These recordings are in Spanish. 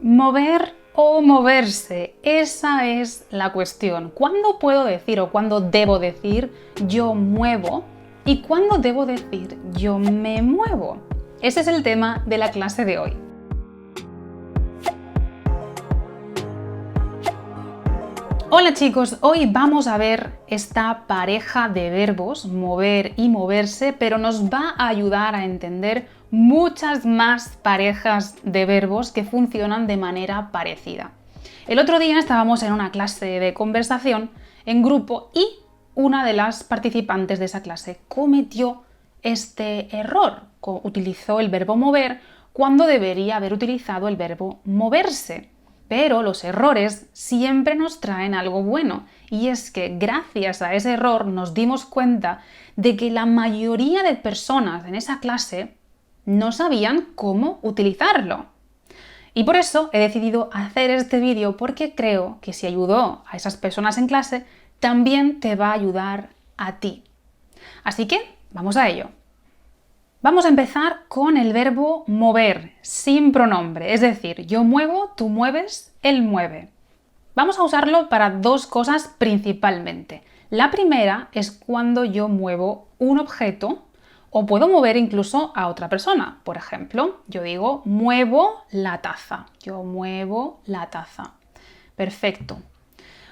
Mover o moverse, esa es la cuestión. ¿Cuándo puedo decir o cuándo debo decir yo muevo y cuándo debo decir yo me muevo? Ese es el tema de la clase de hoy. Hola chicos, hoy vamos a ver esta pareja de verbos, mover y moverse, pero nos va a ayudar a entender muchas más parejas de verbos que funcionan de manera parecida. El otro día estábamos en una clase de conversación en grupo y una de las participantes de esa clase cometió este error. Utilizó el verbo mover cuando debería haber utilizado el verbo moverse. Pero los errores siempre nos traen algo bueno, y es que gracias a ese error nos dimos cuenta de que la mayoría de personas en esa clase no sabían cómo utilizarlo. Y por eso he decidido hacer este vídeo, porque creo que si ayudó a esas personas en clase, también te va a ayudar a ti. Así que vamos a ello. Vamos a empezar con el verbo mover, sin pronombre, es decir, yo muevo, tú mueves, él mueve. Vamos a usarlo para dos cosas principalmente. La primera es cuando yo muevo un objeto o puedo mover incluso a otra persona. Por ejemplo, yo digo muevo la taza, yo muevo la taza. Perfecto.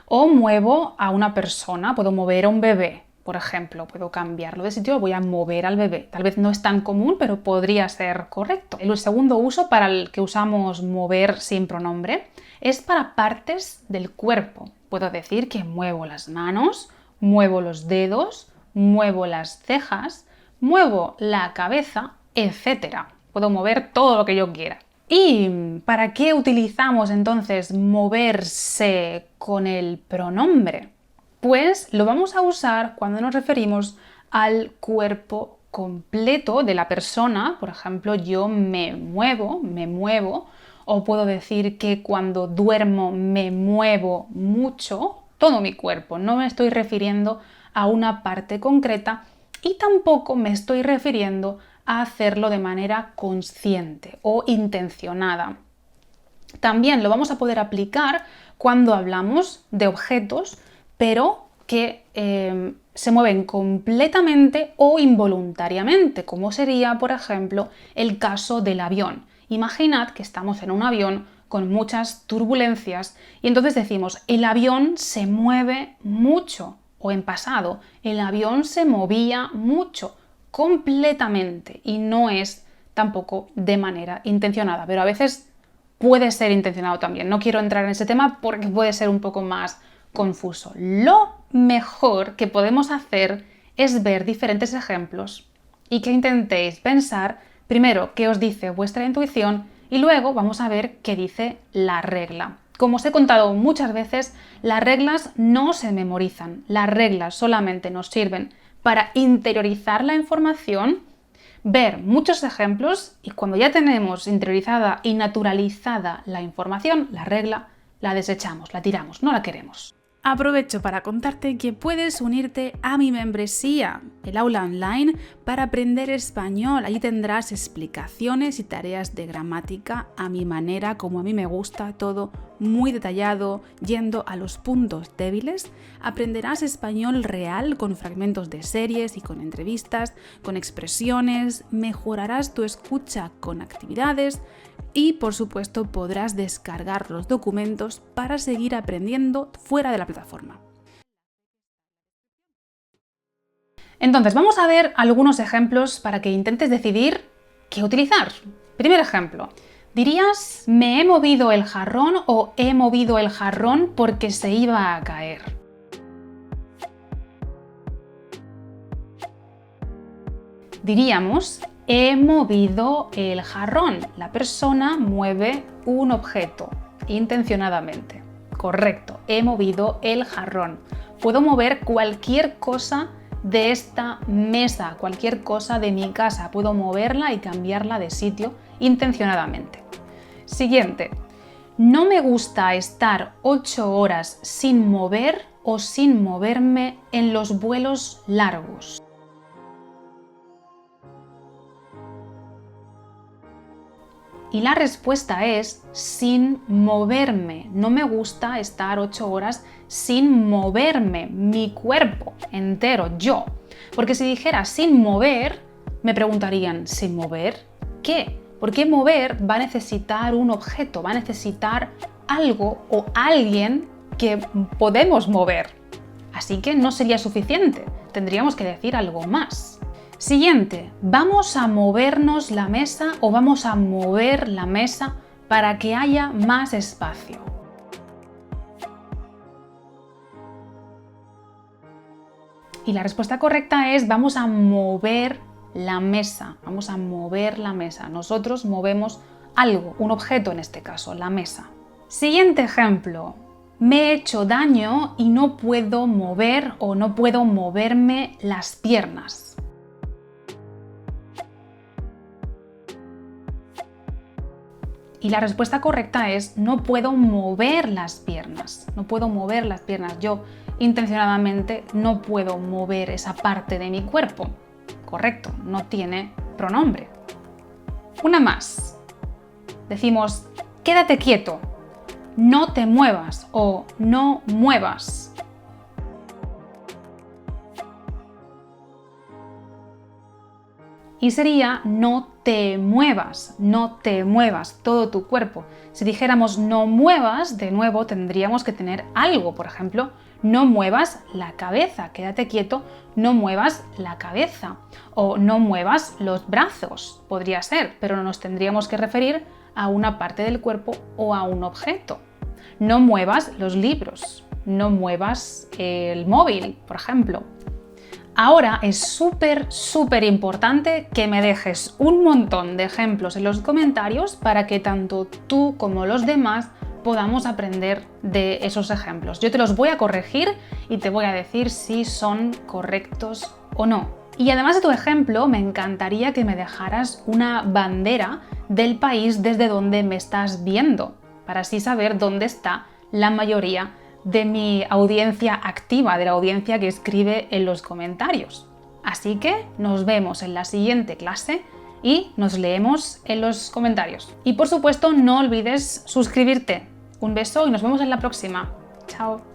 O muevo a una persona, puedo mover a un bebé. Por ejemplo, puedo cambiarlo de sitio, voy a mover al bebé. Tal vez no es tan común, pero podría ser correcto. El segundo uso para el que usamos mover sin pronombre es para partes del cuerpo. Puedo decir que muevo las manos, muevo los dedos, muevo las cejas, muevo la cabeza, etc. Puedo mover todo lo que yo quiera. ¿Y para qué utilizamos entonces moverse con el pronombre? Pues lo vamos a usar cuando nos referimos al cuerpo completo de la persona. Por ejemplo, yo me muevo, o puedo decir que cuando duermo me muevo mucho, todo mi cuerpo. No me estoy refiriendo a una parte concreta y tampoco me estoy refiriendo a hacerlo de manera consciente o intencionada. También lo vamos a poder aplicar cuando hablamos de objetos, pero que se mueven completamente o involuntariamente, como sería, por ejemplo, el caso del avión. Imaginad que estamos en un avión con muchas turbulencias y entonces decimos, el avión se mueve mucho, o en pasado, el avión se movía mucho, completamente, y no es tampoco de manera intencionada, pero a veces puede ser intencionado también. No quiero entrar en ese tema porque puede ser un poco más confuso. Lo mejor que podemos hacer es ver diferentes ejemplos y que intentéis pensar primero qué os dice vuestra intuición y luego vamos a ver qué dice la regla. Como os he contado muchas veces, las reglas no se memorizan. Las reglas solamente nos sirven para interiorizar la información, ver muchos ejemplos, y cuando ya tenemos interiorizada y naturalizada la información, la regla la desechamos, la tiramos, no la queremos. Aprovecho para contarte que puedes unirte a mi membresía, el aula online, para aprender español. Allí tendrás explicaciones y tareas de gramática a mi manera, como a mí me gusta, todo muy detallado, yendo a los puntos débiles. Aprenderás español real con fragmentos de series y con entrevistas, con expresiones, mejorarás tu escucha con actividades y, por supuesto, podrás descargar los documentos para seguir aprendiendo fuera de la plataforma. Entonces, vamos a ver algunos ejemplos para que intentes decidir qué utilizar. Primer ejemplo. ¿Dirías me he movido el jarrón o he movido el jarrón porque se iba a caer? Diríamos he movido el jarrón. La persona mueve un objeto intencionadamente. Correcto, he movido el jarrón. Puedo mover cualquier cosa de esta mesa, cualquier cosa de mi casa. Puedo moverla y cambiarla de sitio intencionadamente. Siguiente. No me gusta estar 8 horas sin mover o sin moverme en los vuelos largos. Y la respuesta es sin moverme. No me gusta estar 8 horas sin moverme, mi cuerpo entero, yo. Porque si dijera sin mover, me preguntarían, ¿sin mover qué? Porque mover va a necesitar un objeto, va a necesitar algo o alguien que podemos mover. Así que no sería suficiente, tendríamos que decir algo más. Siguiente, ¿vamos a movernos la mesa o vamos a mover la mesa para que haya más espacio? Y la respuesta correcta es vamos a mover la mesa, vamos a mover la mesa. Nosotros movemos algo, un objeto en este caso, la mesa. Siguiente ejemplo, me he hecho daño y no puedo mover o no puedo moverme las piernas. Y la respuesta correcta es no puedo mover las piernas, no puedo mover las piernas. Yo intencionadamente no puedo mover esa parte de mi cuerpo. Correcto, no tiene pronombre. Una más. Decimos, quédate quieto, no te muevas o no muevas. Y sería no te muevas todo tu cuerpo. Si dijéramos no muevas, de nuevo tendríamos que tener algo. Por ejemplo, no muevas la cabeza, quédate quieto, no muevas la cabeza. O no muevas los brazos, podría ser, pero nos tendríamos que referir a una parte del cuerpo o a un objeto. No muevas los libros, no muevas el móvil, por ejemplo. Ahora es súper importante que me dejes un montón de ejemplos en los comentarios para que tanto tú como los demás podamos aprender de esos ejemplos. Yo te los voy a corregir y te voy a decir si son correctos o no. Y además de tu ejemplo, me encantaría que me dejaras una bandera del país desde donde me estás viendo, para así saber dónde está la mayoría de mi audiencia activa, de la audiencia que escribe en los comentarios. Así que nos vemos en la siguiente clase y nos leemos en los comentarios. Y por supuesto, no olvides suscribirte. Un beso y nos vemos en la próxima. Chao.